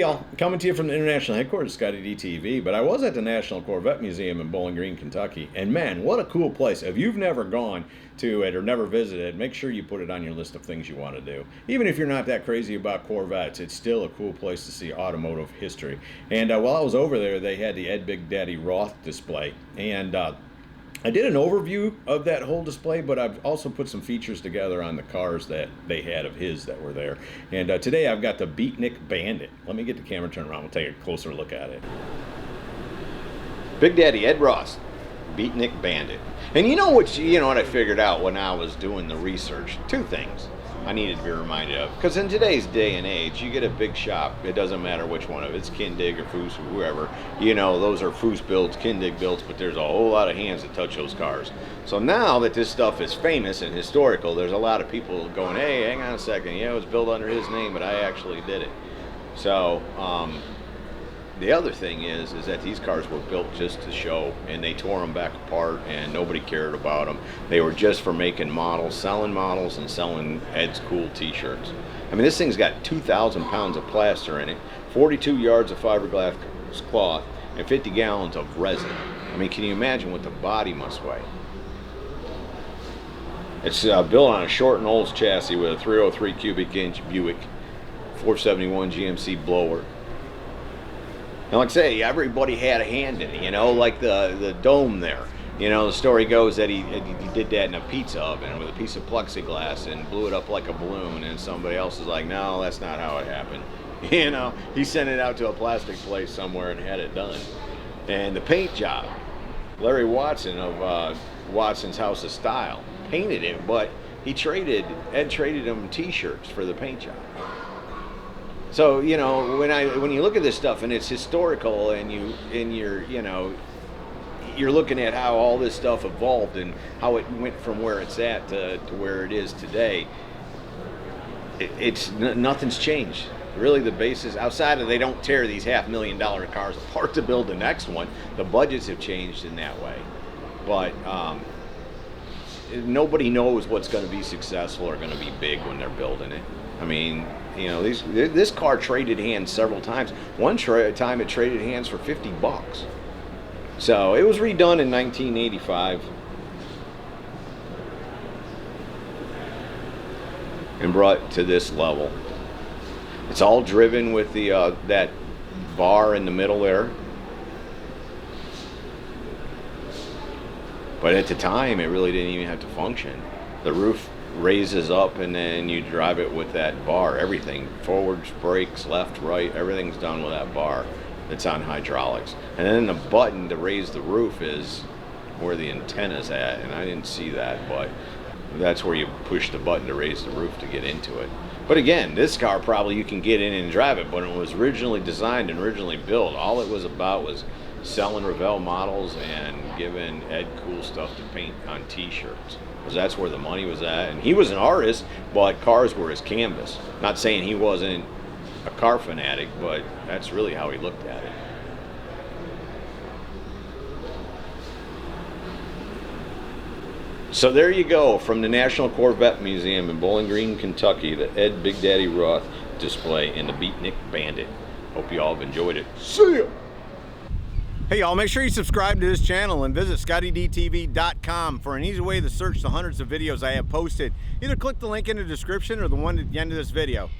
y'all, coming to you from the international headquarters of ScottieDTV, but I was at the National Corvette Museum in Bowling Green, Kentucky, and man, what a cool place. If you've never gone to it or never visited, make sure you put it on your list of things you want to do. Even if you're not that crazy about Corvettes, it's still a cool place to see automotive history. And while I was over there, they had the Ed Big Daddy Roth display, and I did an overview of that whole display, but I've also put some features together on the cars that they had of his that were there. And today I've got the Beatnik Bandit. Let me get the camera turned around. We'll take a closer look at it. Big Daddy Ed Roth, Beatnik Bandit. And you know what I figured out when I was doing the research? Two things I needed to be reminded of. Because in today's day and age, you get a big shop, it doesn't matter which one of it, it's Kindig or Foos or whoever, those are Foos builds, Kindig builds, but there's a whole lot of hands that touch those cars. So now that this stuff is famous and historical, there's a lot of people going, hey, hang on a second, it was built under his name, but I actually did it. So, the other thing is that these cars were built just to show, and they tore them back apart, and nobody cared about them. They were just for making models, selling models, and selling Ed's cool t-shirts. I mean, this thing's got 2,000 pounds of plaster in it, 42 yards of fiberglass cloth, and 50 gallons of resin. I mean, can you imagine what the body must weigh? It's built on a short and Olds chassis with a 303 cubic inch Buick, 471 GMC blower. And like I say, everybody had a hand in it, like the dome there. The story goes that he did that in a pizza oven with a piece of plexiglass and blew it up like a balloon, and somebody else is like, no, that's not how it happened. He sent it out to a plastic place somewhere and had it done. And the paint job, Larry Watson of Watson's House of Style painted it, but Ed traded him t-shirts for the paint job. So, when you look at this stuff and it's historical and you're looking at how all this stuff evolved and how it went from where it's at to where it is today, nothing's changed. Really, the basis, outside of they don't tear these $500,000 cars apart to build the next one, the budgets have changed in that way. But nobody knows what's going to be successful or going to be big when they're building it. I mean, this car traded hands several times. One time it traded hands for $50. So it was redone in 1985 and brought to this level. It's all driven with the that bar in the middle there. But at the time, it really didn't even have to function. The roof raises up and then you drive it with that bar. Everything, forwards, brakes, left, right, everything's done with that bar. It's on hydraulics. And then the button to raise the roof is where the antenna's at, and I didn't see that, but that's where you push the button to raise the roof to get into it. But again, this car probably you can get in and drive it, but it was originally designed and originally built. All it was about was selling Revell models and giving Ed cool stuff to paint on t-shirts. Because that's where the money was at. And he was an artist, but cars were his canvas. Not saying he wasn't a car fanatic, but that's really how he looked at it. So there you go, from the National Corvette Museum in Bowling Green, Kentucky, the Ed Big Daddy Roth display in the Beatnik Bandit. Hope you all have enjoyed it. See ya! Hey y'all, make sure you subscribe to this channel and visit ScottieDTV.com for an easy way to search the hundreds of videos I have posted. Either click the link in the description or the one at the end of this video.